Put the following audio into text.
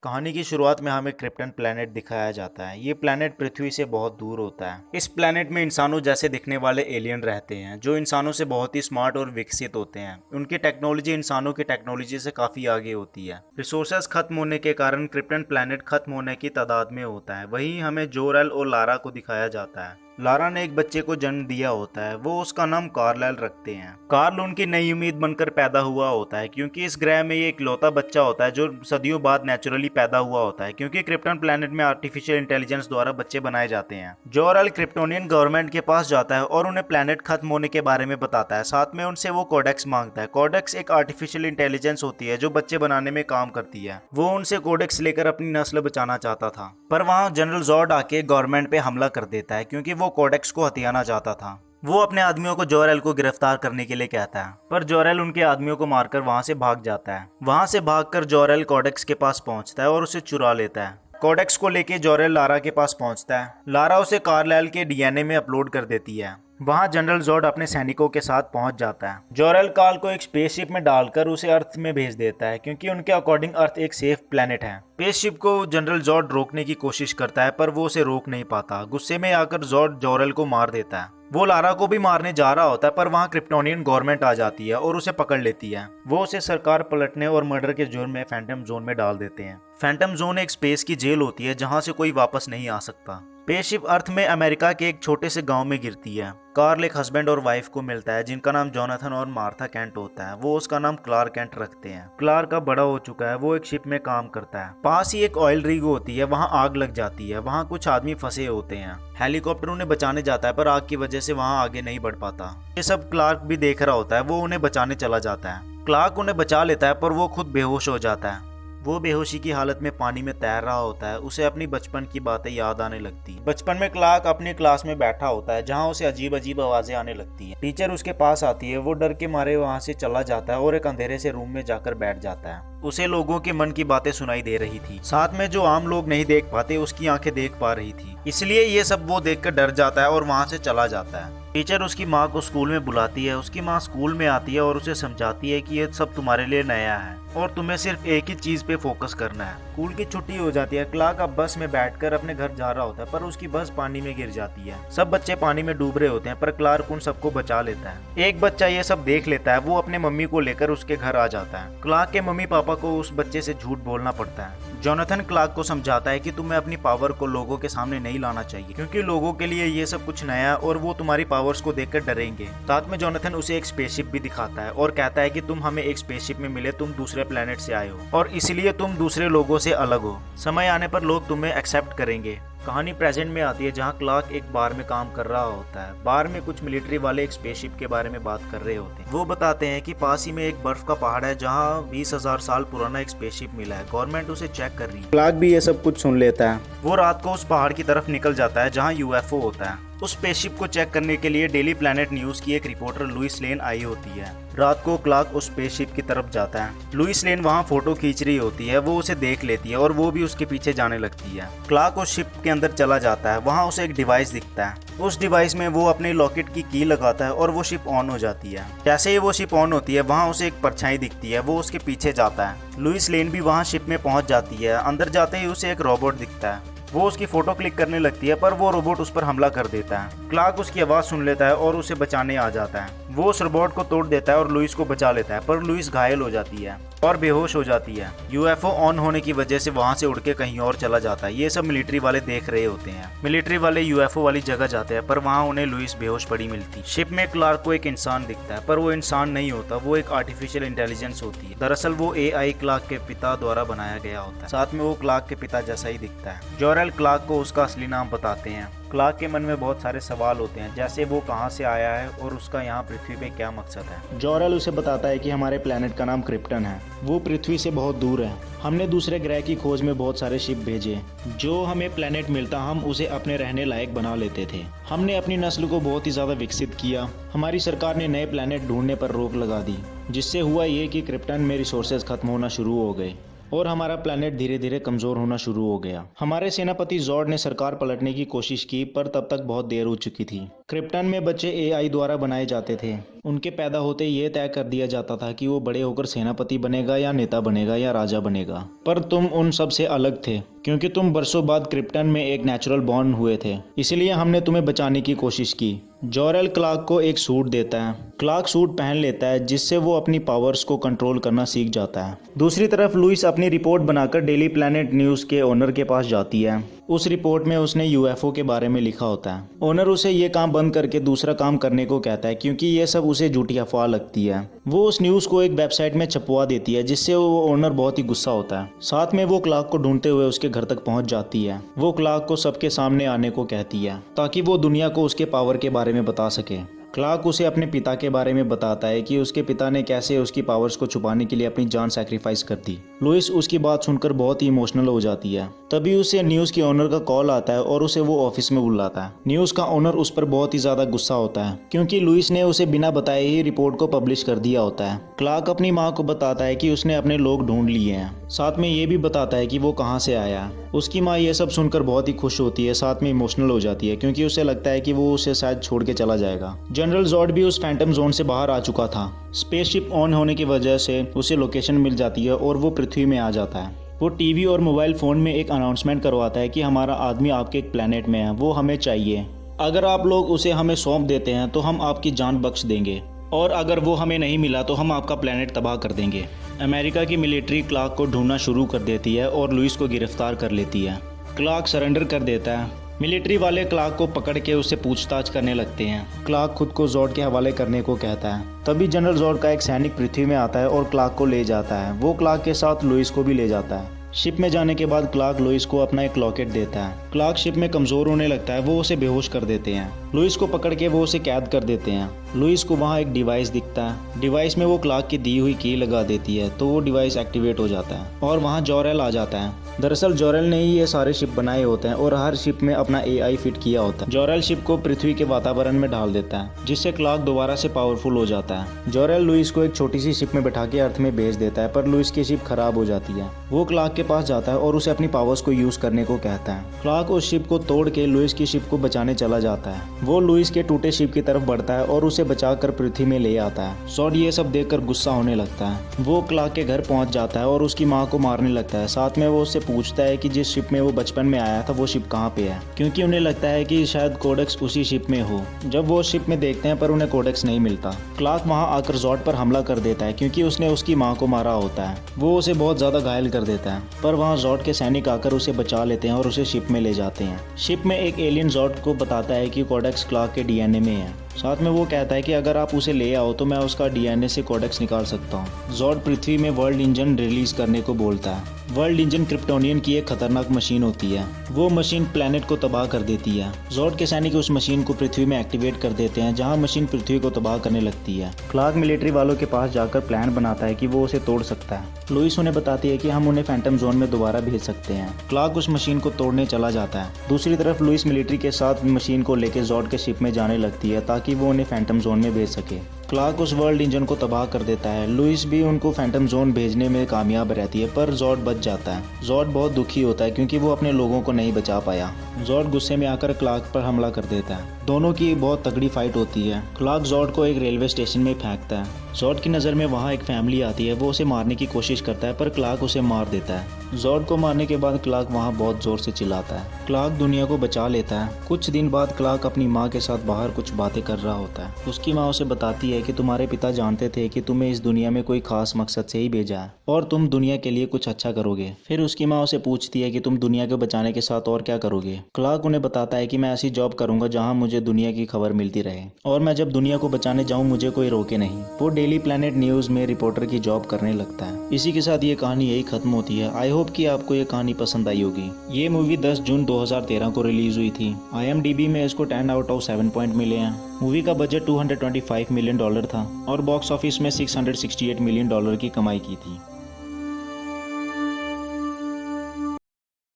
कहानी की शुरुआत में हमें क्रिप्टन प्लैनेट दिखाया जाता है। ये प्लैनेट पृथ्वी से बहुत दूर होता है। इस प्लैनेट में इंसानों जैसे दिखने वाले एलियन रहते हैं जो इंसानों से बहुत ही स्मार्ट और विकसित होते हैं। उनकी टेक्नोलॉजी इंसानों की टेक्नोलॉजी से काफी आगे होती है। रिसोर्सेज खत्म होने के कारण क्रिप्टन प्लैनेट खत्म होने की तादाद में होता है। वहीं हमें जोरेल और लारा को दिखाया जाता है। लारा ने एक बच्चे को जन्म दिया होता है। वो उसका नाम कार्लाइल रखते हैं। कार्ल उनकी नई उम्मीद बनकर पैदा हुआ होता है क्योंकि इस ग्रह में ये इकलौता बच्चा होता है जो सदियों बाद नेचुरली पैदा हुआ होता है, क्योंकि क्रिप्टन प्लैनेट में आर्टिफिशियल इंटेलिजेंस द्वारा बच्चे बनाए जाते हैं। जोरल क्रिप्टोनियन गवर्नमेंट के पास जाता है और उन्हें प्लैनेट खत्म होने के बारे में बताता है। साथ में उनसे वो कोडेक्स मांगता है। कोडेक्स एक आर्टिफिशियल इंटेलिजेंस होती है जो बच्चे बनाने में काम करती है। वो उनसे कोडेक्स लेकर अपनी नस्ल बचाना चाहता था, पर वहाँ जनरल जॉर्ड आके गवर्नमेंट पे हमला कर देता है क्योंकि वो कोडेक्स को हथियाना चाहता था। वो अपने आदमियों को जोरेल को गिरफ्तार करने के लिए कहता है, पर जोरेल उनके आदमियों को मारकर वहां से भाग जाता है। वहां से भागकर जोरेल कोडेक्स के पास पहुंचता है और उसे चुरा लेता है। कोडेक्स को लेके जोरेल लारा के पास पहुंचता है। लारा उसे कार्लाइल के डीएनए में अपलोड कर देती है। वहां जनरल जॉर्ड अपने सैनिकों के साथ पहुंच जाता है। जोरेल कार्ल को एक स्पेसशिप में डालकर उसे अर्थ में भेज देता है क्योंकि उनके अकॉर्डिंग अर्थ एक सेफ प्लेनेट है। स्पेसशिप को जनरल जॉर्ड रोकने की कोशिश करता है पर वो उसे रोक नहीं पाता। गुस्से में आकर जॉर्ड जोरेल को मार देता है। वो लारा को भी मारने जा रहा होता है पर वहाँ क्रिप्टोनियन गवर्नमेंट आ जाती है और उसे पकड़ लेती है। वो उसे सरकार पलटने और मर्डर के जुर्म में फैंटम जोन में डाल देते हैं। फैंटम जोन एक स्पेस की जेल होती है जहाँ से कोई वापस नहीं आ सकता। स्पेसशिप अर्थ में अमेरिका के एक छोटे से गांव में गिरती है। कार्ल एक हस्बैंड और वाइफ को मिलता है जिनका नाम जोनाथन और मार्था कैंट होता है। वो उसका नाम क्लार्क कैंट रखते हैं। क्लार्क का बड़ा हो चुका है। वो एक शिप में काम करता है। पास ही एक ऑयल रिग होती है। वहाँ आग लग जाती है। वहाँ कुछ आदमी फंसे होते हैं। हेलीकॉप्टर उन्हें बचाने जाता है पर आग की वजह से वहाँ आगे नहीं बढ़ पाता। ये सब क्लार्क भी देख रहा होता है। वो उन्हें बचाने चला जाता है। क्लार्क उन्हें बचा लेता है पर वो खुद बेहोश हो जाता है। वो बेहोशी की हालत में पानी में तैर रहा होता है। उसे अपनी बचपन की बातें याद आने लगती है। बचपन में क्लार्क अपनी क्लास में बैठा होता है जहाँ उसे अजीब अजीब आवाजें आने लगती हैं। टीचर उसके पास आती है। वो डर के मारे वहाँ से चला जाता है और एक अंधेरे से रूम में जाकर बैठ जाता है। उसे लोगों के मन की बातें सुनाई दे रही थी। साथ में जो आम लोग नहीं देख पाते उसकी आंखें देख पा रही थी। इसलिए ये सब वो देखकर डर जाता है और वहाँ से चला जाता है। टीचर उसकी माँ को स्कूल में बुलाती है। उसकी माँ स्कूल में आती है और उसे समझाती है कि ये सब तुम्हारे लिए नया है और तुम्हें सिर्फ एक ही चीज पे फोकस करना है। स्कूल की छुट्टी हो जाती है। क्लार्क अब बस में बैठकर अपने घर जा रहा होता है पर उसकी बस पानी में गिर जाती है। सब बच्चे पानी में डूब रहे होते हैं पर क्लार्क उन सबको बचा लेता है। एक बच्चा ये सब देख लेता है। वो अपने मम्मी को लेकर उसके घर आ जाता है। क्लार्क के मम्मी पापा को उस बच्चे से झूठ बोलना पड़ता है। जोनाथन क्लार्क को समझाता है कि तुम्हें अपनी पावर को लोगों के सामने नहीं लाना चाहिए क्योंकि लोगों के लिए ये सब कुछ नया है और वो तुम्हारी पावर्स को देखकर डरेंगे। साथ में जोनाथन उसे एक स्पेसशिप भी दिखाता है और कहता है कि तुम हमें एक स्पेसशिप में मिले, तुम दूसरे प्लेनेट से आए हो और इसलिए तुम दूसरे लोगों से अलग हो। समय आने पर लोग तुम्हें एक्सेप्ट करेंगे। कहानी प्रेजेंट में आती है जहाँ क्लार्क एक बार में काम कर रहा होता है। बार में कुछ मिलिट्री वाले एक स्पेसशिप के बारे में बात कर रहे होते हैं। वो बताते हैं कि पास ही में एक बर्फ का पहाड़ है जहाँ 20,000 साल पुराना एक स्पेसशिप मिला है। गवर्नमेंट उसे चेक कर रही है। क्लार्क भी ये सब कुछ सुन लेता है। वो रात को उस पहाड़ की तरफ निकल जाता है जहाँ यूएफओ होता है। उस स्पेसशिप को चेक करने के लिए डेली प्लैनेट न्यूज की एक रिपोर्टर लुइस लेन आई होती है। रात को क्लार्क उस स्पेसशिप की तरफ जाता है। लुइस लेन वहाँ फोटो खींच रही होती है। वो उसे देख लेती है और वो भी उसके पीछे जाने लगती है। क्लार्क उस शिप के अंदर चला जाता है। वहाँ उसे एक डिवाइस दिखता है। उस डिवाइस में वो अपने लॉकेट की की लगाता है और वो शिप ऑन हो जाती है। जैसे ही वो शिप ऑन होती है वहाँ उसे एक परछाई दिखती है। वो उसके पीछे जाता है। लुइस लेन भी वहाँ शिप में पहुँच जाती है। अंदर जाते ही उसे एक रोबोट दिखता है। वो उसकी फोटो क्लिक करने लगती है पर वो रोबोट उस पर हमला कर देता है। क्लार्क उसकी आवाज़ सुन लेता है और उसे बचाने आ जाता है। वो उस रोबोट को तोड़ देता है और लुइस को बचा लेता है पर लुइस घायल हो जाती है और बेहोश हो जाती है। यूएफओ ऑन होने की वजह से वहां से उड़ के कहीं और चला जाता है। ये सब मिलिट्री वाले देख रहे होते हैं। मिलिट्री वाले यूएफओ वाली जगह जाते हैं पर वहां उन्हें लुइस बेहोश पड़ी मिलती। शिप में क्लार्क को एक इंसान दिखता है पर वो इंसान नहीं होता। वो एक आर्टिफिशियल इंटेलिजेंस होती है। दरअसल वो एआई क्लार्क के पिता द्वारा बनाया गया होता है। साथ में वो क्लार्क के पिता जैसा ही दिखता है। जोरेल क्लार्क को उसका असली नाम बताते हैं। क्लार्क के मन में बहुत सारे सवाल होते हैं जैसे वो कहाँ से आया है और उसका यहाँ पृथ्वी पे क्या मकसद है। जोरेल उसे बताता है कि हमारे प्लेनेट का नाम क्रिप्टन है। वो पृथ्वी से बहुत दूर है। हमने दूसरे ग्रह की खोज में बहुत सारे शिप भेजे। जो हमें प्लेनेट मिलता हम उसे अपने रहने लायक बना लेते थे। हमने अपनी नस्ल को बहुत ही ज़्यादा विकसित किया। हमारी सरकार ने नए प्लेनेट ढूंढने पर रोक लगा दी जिससे हुआ ये कि क्रिप्टन में रिसोर्सेज खत्म होना शुरू हो गए। और हमारा प्लैनेट धीरे धीरे कमज़ोर होना शुरू हो गया। हमारे सेनापति जॉर्ड ने सरकार पलटने की कोशिश की, पर तब तक बहुत देर हो चुकी थी। क्रिप्टन में बच्चे एआई द्वारा बनाए जाते थे। उनके पैदा होते ये तय कर दिया जाता था कि वो बड़े होकर सेनापति बनेगा या नेता बनेगा या राजा बनेगा। पर तुम उन सब से अलग थे, क्योंकि तुम बरसों बाद क्रिप्टन में एक नेचुरल बॉर्न हुए थे। इसलिए हमने तुम्हें बचाने की कोशिश की। जॉरेल क्लार्क को एक सूट देता है। क्लार्क सूट पहन लेता है, जिससे वो अपनी पावर्स को कंट्रोल करना सीख जाता है। दूसरी तरफ लुइस अपनी रिपोर्ट बनाकर डेली प्लैनेट न्यूज़ के ओनर के पास जाती है। उस रिपोर्ट में उसने यूएफओ के बारे में लिखा होता है। ओनर उसे ये काम बंद करके दूसरा काम करने को कहता है, क्योंकि ये सब उसे झूठी अफवाह लगती है। वो उस न्यूज़ को एक वेबसाइट में छपवा देती है, जिससे वो ओनर बहुत ही गुस्सा होता है। साथ में वो क्लार्क को ढूंढते हुए उसके घर तक पहुंच जाती है। वो क्लार्क को सबके सामने आने को कहती है, ताकि वो दुनिया को उसके पावर के बारे में बता सके। क्लार्क उसे अपने पिता के बारे में बताता है कि उसके पिता ने कैसे उसकी पावर्स को छुपाने के लिए अपनी जान सैक्रिफाइस कर दी। लुइस उसकी बात सुनकर बहुत ही इमोशनल हो जाती है। तभी उसे न्यूज़ के ओनर का कॉल आता है और उसे वो ऑफिस में बुलाता है। न्यूज़ का ओनर उस पर बहुत ही ज़्यादा गुस्सा होता है, क्योंकि लुइस ने उसे बिना बताए ही रिपोर्ट को पब्लिश कर दिया होता है। क्लार्क अपनी माँ को बताता है कि उसने अपने लोग ढूंढ लिए हैं। साथ में ये भी बताता है कि वो कहाँ से आया है। उसकी माँ ये सब सुनकर बहुत ही खुश होती है, साथ में इमोशनल हो जाती है, क्योंकि उसे लगता है कि वो उसे शायद छोड़ के चला जाएगा। जनरल जॉर्ड भी उस फैंटम जोन से बाहर आ चुका था। स्पेसशिप ऑन होने की वजह से उसे लोकेशन मिल जाती है और वो पृथ्वी में आ जाता है। वो टीवी और मोबाइल फ़ोन में एक अनाउंसमेंट करवाता है कि हमारा आदमी आपके एक प्लैनेट में है, वो हमें चाहिए। अगर आप लोग उसे हमें सौंप देते हैं तो हम आपकी जान बख्श देंगे, और अगर वो हमें नहीं मिला तो हम आपका प्लैनेट तबाह कर देंगे। अमेरिका की मिलिट्री क्लार्क को ढूंढना शुरू कर देती है और लुइस को गिरफ्तार कर लेती है। क्लार्क सरेंडर कर देता है। मिलिट्री वाले क्लार्क को पकड़ के उससे पूछताछ करने लगते हैं। क्लार्क खुद को जॉर्ड के हवाले करने को कहता है। तभी जनरल जॉर्ड का एक सैनिक पृथ्वी में आता है और क्लार्क को ले जाता है। वो क्लार्क के साथ लुइस को भी ले जाता है। शिप में जाने के बाद क्लार्क लुइस को अपना एक लॉकेट देता है। क्लार्क शिप में कमज़ोर होने लगता है। वो उसे बेहोश कर देते हैं। लुइस को पकड़ के वो उसे कैद कर देते हैं। लुइस को वहाँ एक डिवाइस दिखता है। डिवाइस में वो क्लार्क की दी हुई की लगा देती है, तो वो डिवाइस एक्टिवेट हो जाता है और वहाँ जॉरेल आ जाता है। दरअसल जॉरेल ने ही ये सारे शिप बनाए होते हैं और हर शिप में अपना एआई फिट किया होता है। जॉरेल शिप को पृथ्वी के वातावरण में डाल देता है, जिससे क्लार्क दोबारा से पावरफुल हो जाता है। जॉरेल लुइस को एक छोटी सी शिप में बैठा के अर्थ में भेज देता है, पर लुइस की शिप खराब हो जाती है। वो क्लार्क के पास जाता है और उसे अपनी पावर्स को यूज करने को कहता है। क्लार्क उस शिप को तोड़ के लुइस की शिप को बचाने चला जाता है। वो लुइस के टूटे शिप की तरफ बढ़ता है और उसे बचाकर पृथ्वी में ले आता है। जॉर्ड ये सब देखकर गुस्सा होने लगता है। वो क्लार्क के घर पहुंच जाता है और उसकी माँ को मारने लगता है। साथ में वो उससे पूछता है कि जिस शिप में वो बचपन में आया था वो शिप कहाँ पे है, क्योंकि उन्हें लगता है कि शायद कोडेक्स उसी शिप में हो। जब वो शिप में देखते हैं पर उन्हें कोडेक्स नहीं मिलता। क्लार्क वहाँ आकर जॉर्ड पर हमला कर देता है, क्योंकि उसने उसकी माँ को मारा होता है। वो उसे बहुत ज्यादा घायल कर देता है, पर वहाँ जॉर्ड के सैनिक आकर उसे बचा लेते हैं और उसे शिप में ले जाते हैं। शिप में एक एलियन जॉर्ड को बताता है कि कोडेक्स क्लार्क के डीएनए में है। साथ में वो कहता है कि अगर आप उसे ले आओ तो मैं उसका डीएनए से कोडेक्स निकाल सकता हूँ। जॉर्ड पृथ्वी में वर्ल्ड इंजन रिलीज करने को बोलता है। वर्ल्ड इंजन क्रिप्टोनियन की एक खतरनाक मशीन होती है। वो मशीन प्लेनेट को तबाह कर देती है। जॉर्ड के सैनिक उस मशीन को पृथ्वी में एक्टिवेट कर देते हैं, जहाँ मशीन पृथ्वी को तबाह करने लगती है। क्लार्क मिलिट्री वालों के पास जाकर प्लान बनाता है कि वो उसे तोड़ सकता है। लुइस उन्हें बताती है कि हम उन्हें फैंटम जोन में दोबारा भेज सकते हैं। क्लार्क उस मशीन को तोड़ने चला जाता है। दूसरी तरफ लुइस मिलिट्री के साथ मशीन को लेकर जॉर्ड के शिप में जाने लगती है, ताकि वो उन्हें फैंटम जोन में भेज सके। क्लार्क उस वर्ल्ड इंजन को तबाह कर देता है। लुइस भी उनको फैंटम जोन भेजने में कामयाब रहती है, पर जॉर्ड बच जाता है। जॉर्ड बहुत दुखी होता है, क्योंकि वो अपने लोगों को नहीं बचा पाया। जॉर्ड गुस्से में आकर क्लार्क पर हमला कर देता है। दोनों की बहुत तगड़ी फाइट होती है। क्लार्क जॉर्ड को एक रेलवे स्टेशन में फेंकता है। जॉर्ड की नज़र में वहाँ एक फैमिली आती है। वो उसे मारने की कोशिश करता है, पर क्लार्क उसे मार देता है। जॉर्ड को मारने के बाद क्लार्क वहाँ बहुत जोर से चिल्लाता है। क्लार्क दुनिया को बचा लेता है। कुछ दिन बाद क्लार्क अपनी माँ के साथ बाहर कुछ बातें कर रहा होता है। उसकी माँ उसे बताती है कि तुम्हारे पिता जानते थे कि तुम्हें इस दुनिया में कोई खास मकसद से ही भेजा है और तुम दुनिया के लिए कुछ अच्छा करोगे। फिर उसकी माँ उसे पूछती है कि तुम दुनिया को बचाने के साथ और क्या करोगे। क्लार्क उन्हें बताता है कि मैं ऐसी जॉब करूंगा जहाँ मुझे दुनिया की खबर मिलती रहे, और मैं जब दुनिया को बचाने जाऊँ मुझे कोई रोके नहीं। वो डेली प्लैनेट न्यूज़ में रिपोर्टर की जॉब करने लगता है। इसी के साथ ये कहानी यही खत्म होती है। आई होप कि आपको ये कहानी पसंद आई होगी। ये मूवी 10 जून 2013 को रिलीज हुई थी। IMDb में इसको 10 आउट ऑफ 7 पॉइंट मिले हैं। मूवी का बजट $225 मिलियन था और बॉक्स ऑफिस में $668 मिलियन की कमाई की थी।